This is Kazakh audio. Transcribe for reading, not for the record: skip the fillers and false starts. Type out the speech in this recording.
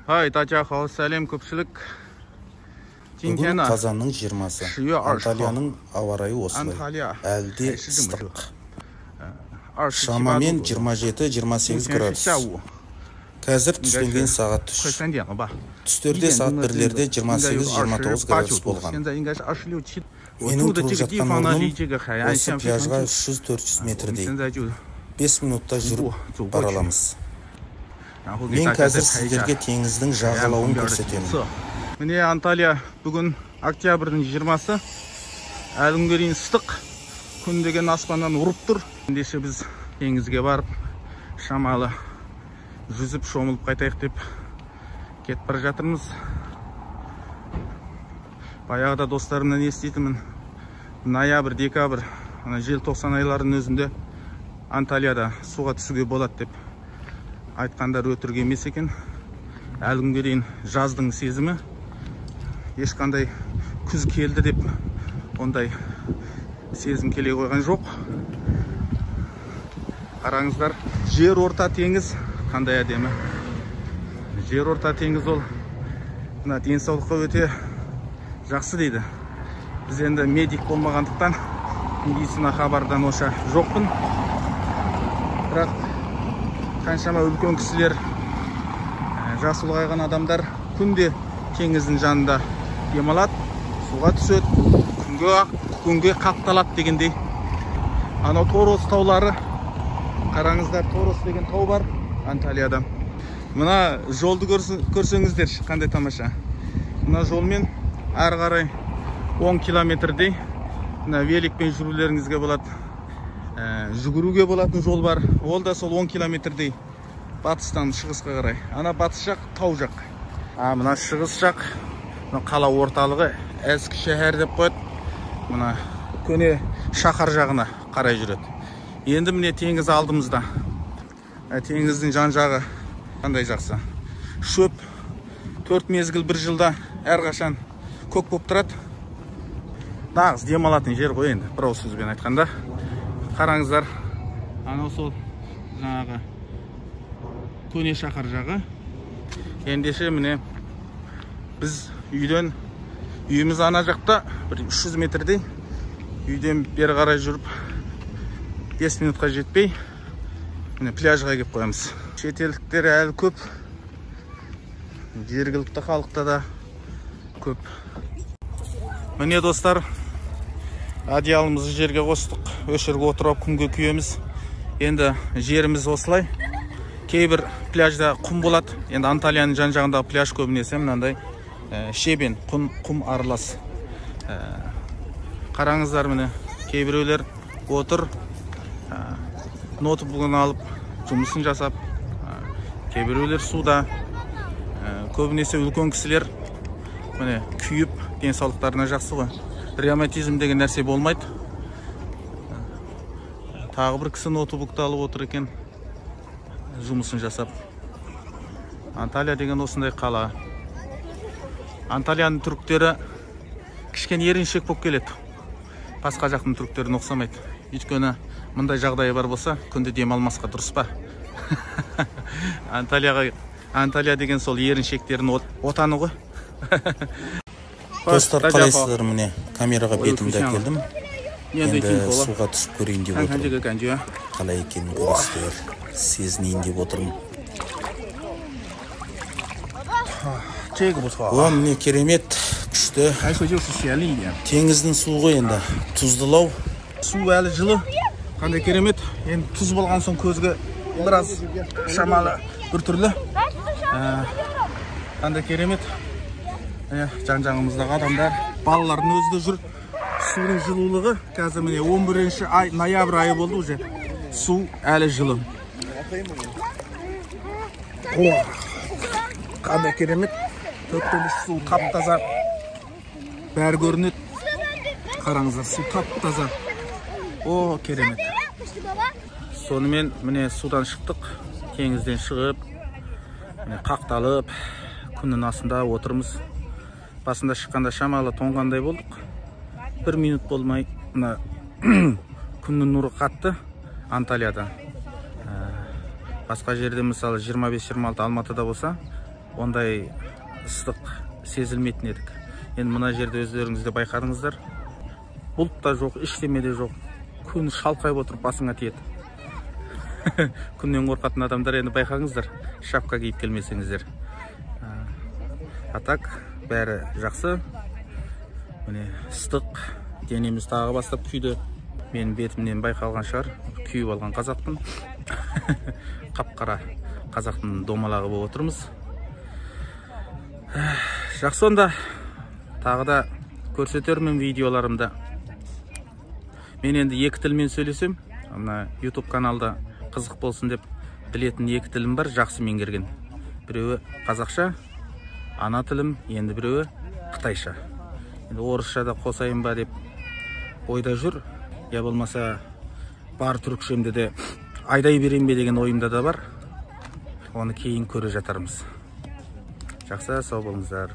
Хай, тачахау, сәлем көпшілік. Бүгін қазанның 20-сы. Анталияның ауа райы осылай. Әлде ыстық. Шамамен 27-28 градус. Қазір түсленген сағат 3. Түстерде сағат 1-лерде 28-29 градус болған. Менің тұрып жатқан орным осы пляжға 300-400 метрдей. 5 минутта жүріп бара аламыз. Мен қазір сіздерге теңіздің жағалауын көрсетемін. Міне Анталия бүгін октябрьдің 20-сы. Әлі күнге дейін ыстық. Күн деген аспаннан ұрып тұр. Ендеше біз теңізге барып, шамалы жүзіп шомылып қайтайық деп кетіп бара жатырмыз. Баяғыда достарымнан еститінмін. Ноябрь, декабрь, желтоқсан айларының өзінде Анталияда суға түсуге болады деп айтқандар өтірік емес екен. Әлі күнге дейін жаздың сезімі, ешқандай күз келді деп ондай сезім келе қойған жоқ. Қараңыздар, жер орта теңіз қандай әдемі. Жер орта теңіз ол денсаулыққа өте жақсы дейді. Біз енді медик болмағандықтан медицина хабардан оша жоқпын. Бірақ қаншама үлкен кісілер, жас ұлғайған адамдар күнде теңіздің жанында демалады, суға түседі, күнге қақталады дегендей. Анау Торос таулары, қараңыздар, Торос деген тау бар Анталияда. Мына жолды көрсеңіздер, қандай тамаша. Мына жолмен әрі қарай 10 километрдей великпен жүрулеріңізге болады. Жүгіруге болатын жол бар. Ол да сол 10 километрдей батыстан шығысқа қарай. Ана батыс жақ тау жақ. Мына шығыс жақ қала орталығы әскі шәһәр деп қояды. Мына көне шаһар жағына қарай жүреді. Енді міне теңіз алдымызда. Теңіздің жан жағы қандай жақсы. Шөп 4 мезгіл бір жылда әрқашан көк болып тұрады. Нағыз демалатын жер ғой енді, бір ауыз сөзбен айтқанда. Қараңыздар, анау сол жаңағы көне шаһар жағы. Ендеше міне біз үйіміз ана жақта, бір 300 метрдей. Үйден бері қарай жүріп 5 минутқа жетпей, міне пляжға кеп қоямыз. Шетелдіктер әлі көп, жергілікті халықта да көп. Міне достар, одеялымызды жерге қостық, өшірге отырып күнге күйеміз. Енді жеріміз осылай. Кейбір пляжда құм болады. Енді Анталияның жан жағындағы пляж көбінесе мынандай шебен, құм аралас. Қараңыздар, міне кейбіреулер отыр, ноутбугын алып жұмысын жасап, кейбіреулер суда. Көбінесе үлкен кісілер міне күйіп, денсаулықтарына жақсы ғой. Ревматизм деген нәрсе болмайды. Тағы бір кісі ноутбукты алып отыр екен, жұмысын жасап. Анталия деген осындай қала. Анталияның түріктері кішкене еріншек болып келеді. Басқа жақтың түріктеріне ұқсамайды. Өйткені мындай жағдайы бар болса, күнде демалмасқа дұрыс па? Анталия деген сол еріншектердің отаны ғой. Достар, қалайсыздар? Міне камераға бетімді әкелдім. Енді суға түсіп көрейін деп отырмын. Қалай екенін көресіздер, сезінейін деп отырмын. Міне керемет, күшті. Теңіздің суы ғой енді, тұздылау. Су әлі жылы, қандай керемет. Енді тұз болған соң көзге біраз шамалы бір түрлі. Қандай керемет. Жан-жағымыздағы адамдар, балалардың өзі де жүр. Судың жылулығы қазір міне 11-ші ай, ноябрь айы болды уже. Су әлі жылы. Қандай керемет. Төптеліш су тап-таза. Бәрі көрінеді. Қараңыздар, су тап-таза. Керемет. Сонымен міне судан шықтық. Теңізден шығып, қақталып, күннің астында отырмыз. Басында шыққанда шамалы тоңғандай болдық. 1 минут болмай, күннің нұры қатты Анталияда. Басқа жерде мысалы 25-26 Алматыда болса, ондай ыстық сезілмейтін едік. Енді мына жерде өздеріңіз де байқадыңыздар, бұлт та жоқ, ештеме де жоқ. Күн шалқайып отырып басыңа тиеді. Күннен қорқатын адамдар енді байқаңыздар, шапка киіп келмесеңіздер. А так бәрі жақсы. Міне ыстық, денеміз тағы бастап күйді. Мен бетімнен байқалған шығар, күйіп алған қазақпын. Қап-қара қазақтың домалағы болып отырмыз. Жақсы, онда тағы да көрсетермін видеоларымда. Мен енді екі тілмен сөйлесем, ана YouTube каналда қызық болсын деп білетін екі тілім бар, жақсы меңгерген. Біреуі қазақша, ана тілім, енді біреуі қытайша. Енді орысша да қосайын ба деп ойда жүр. Я болмаса бар түрікшемді де айдай берейін бе деген ойымда да бар. Оны кейін көре жатармыз. Жақсы, сау болыңыздар.